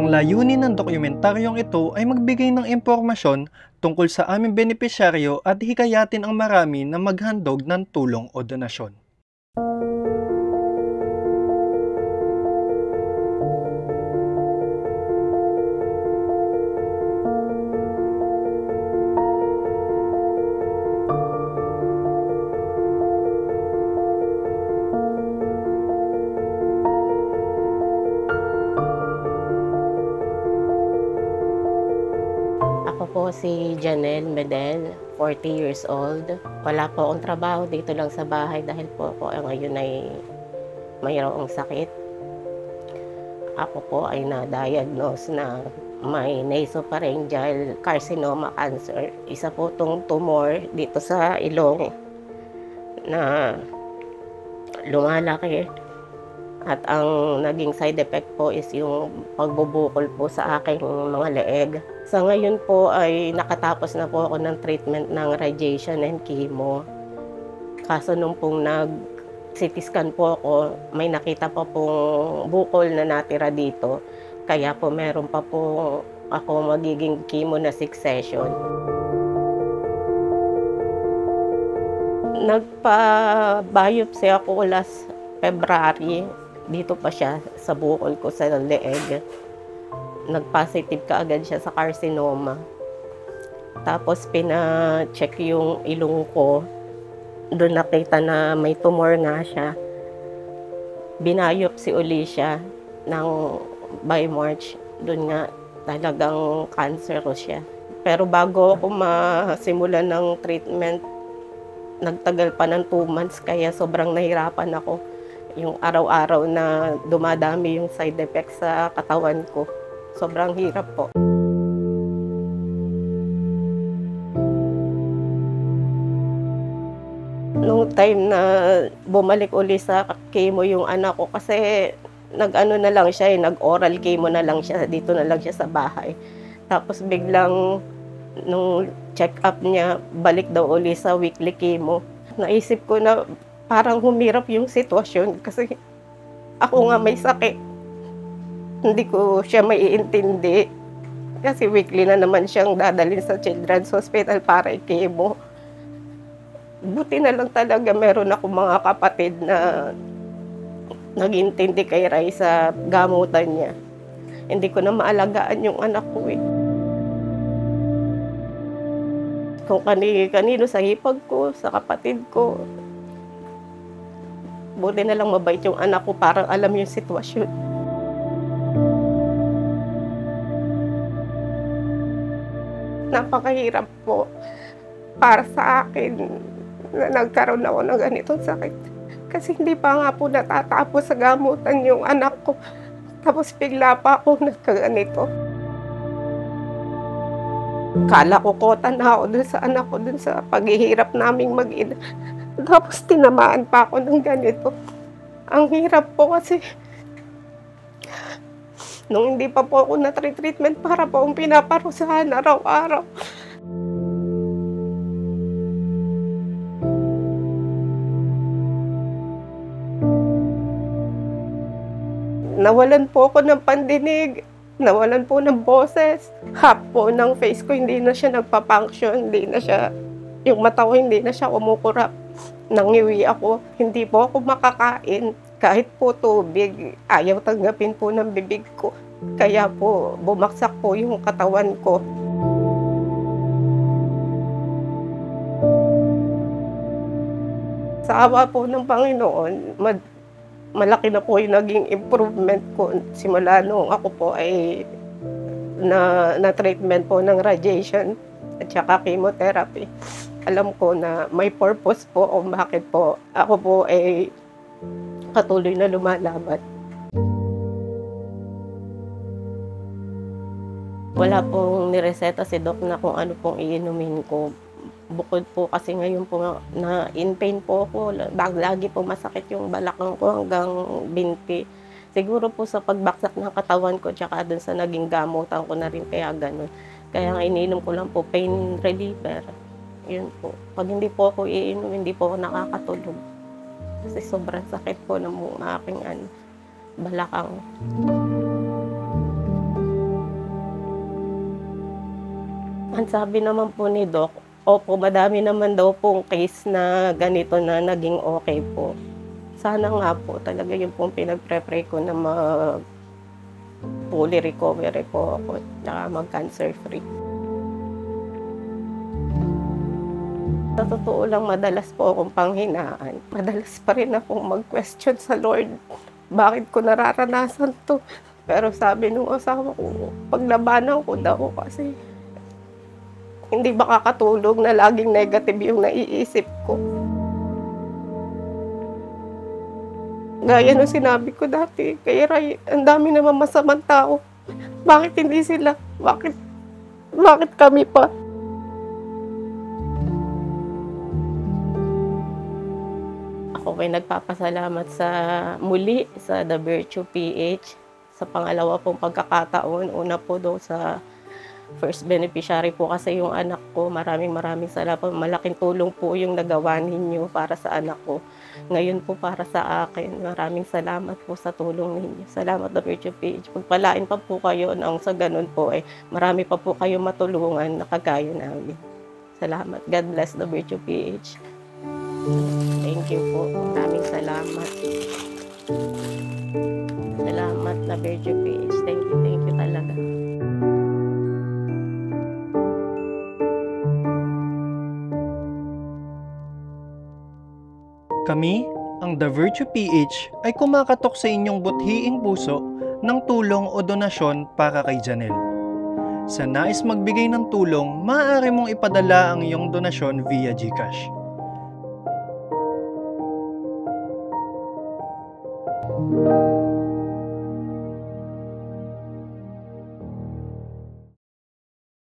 Ang layunin ng dokumentaryong ito ay magbigay ng impormasyon tungkol sa aming benepisyaryo at hikayatin ang marami na maghandog ng tulong o donasyon. Ako po si Janelle Medel, 40 years old. Wala po akong trabaho dito lang sa bahay dahil po ako ngayon ay mayroong sakit. Ako po ay na-diagnose na may nasopharyngeal carcinoma cancer. Isa po itong tumor dito sa ilong na lumalaki. At ang naging side effect po is yung pagbubukol po sa aking mga leeg. Sa ngayon po ay nakatapos na po ako ng treatment ng radiation and chemo. Kaso nung pong nag-CT scan po ako, may nakita pa pong bukol na natira dito. Kaya po meron pa po ako magiging chemo na 6 session. Nagpa-biopsy ako last February. Dito pa siya sa bukol ko sa leeg. Nag-positive kaagad siya sa carcinoma. Tapos pina-check yung ilong ko. Doon nakita na may tumor nga siya. Binayopsy uli siya ng by March. Doon nga talagang cancerous siya. Pero bago ako masimulan ng treatment, nagtagal pa ng 2 months kaya sobrang nahirapan ako. Yung araw-araw na dumadami yung side effects sa katawan ko. Sobrang hirap po. Nung time na bumalik uli sa chemo yung anak ko kasi nag-ano na lang siya, nag-oral chemo na lang siya, dito na lang siya sa bahay. Tapos biglang nung check-up niya, balik daw uli sa weekly chemo. Naisip ko na parang humirap yung sitwasyon kasi ako nga may sakit. Hindi ko siya maiintindi kasi weekly na naman siyang dadalhin sa Children's Hospital para i-chemo. Buti na lang talaga meron ako mga kapatid na nag-intindi kay Ray sa gamutan niya. Hindi ko na maalagaan yung anak ko eh. Kung kanino sa hipag ko, sa kapatid ko, buti na lang mabait yung anak ko, parang alam yung sitwasyon. Napakahirap po para sa akin na nagkaroon ako ng ganitong sakit. Kasi hindi pa nga po natatapos sa gamutan yung anak ko. Tapos bigla pa ako nagkaganito. Kala ko kota na ako dun sa anak ko, dun sa paghihirap naming mag-ina. Tapos tinamaan pa ako ng ganito. Ang hirap po kasi nung hindi pa po ako na-treatment para po akong pinaparusahan araw-araw. Nawalan po ako ng pandinig, nawalan po ng boses. Half po ng face ko hindi na siya nagpa-function, hindi na siya, yung mata ko hindi na siya kumukurap. Nangiwi ako, hindi po ako makakain. Kahit po tubig, ayaw tanggapin po ng bibig ko. Kaya po, bumaksak po yung katawan ko. Sa awa po ng Panginoon, malaki na po yung naging improvement ko. Simula nung ako po ay na-treatment po ng radiation at saka chemotherapy. Alam ko na may purpose po kung bakit po ako po ay patuloy na lumalaban. Wala pong nireseta si Doc na kung ano pong iinumin ko. Bukod po kasi ngayon po na in pain po ako, lagi po masakit yung balakang ko hanggang binti. Siguro po sa pagbaksak ng katawan ko tsaka dun sa naging gamutan ko na rin kaya ganun. Kaya nga iniinom ko lang po pain reliever. Yun po. Pag hindi po ako iinom, hindi po ako nakakatulog. Kasi sobrang sakit po ng aking balakang. Ang sabi naman po ni Doc, opo, madami naman daw pong case na ganito na naging okay po. Sana nga po talaga yun pong pinagpre-pray ko na fully recovery po ako tsaka mag-cancer free. Sa totoo lang, madalas po akong panghinaan. Madalas pa rin akong mag-question sa Lord, bakit ko nararanasan 'to? Pero sabi nung asawa ko, paglabanan ko daw kasi hindi makakatulog na laging negative yung naiisip ko. Gaya nung sinabi ko dati kay Ray, ang dami naman masamang tao. Bakit hindi sila? Bakit kami pa? Ako ay nagpapasalamat sa muli sa The Virtue PH sa pangalawa pong pagkakataon. Una po doon sa first beneficiary po kasi yung anak ko. Maraming salamat po. Malaking tulong po yung nagawa ninyo para sa anak ko. Ngayon po para sa akin. Maraming salamat po sa tulong ninyo. Salamat The Virtue PH. Pagpalain pa po kayo nang sa ganun po marami pa po kayo matulungan na kagaya namin. Salamat. God bless The Virtue PH. Thank you po. Maraming salamat. Salamat na Virtue PH. Thank you talaga. Kami, ang The Virtue PH, ay kumakatok sa inyong buthiing puso ng tulong o donasyon para kay Janelle. Sa nais magbigay ng tulong, maaari mong ipadala ang iyong donasyon via GCash.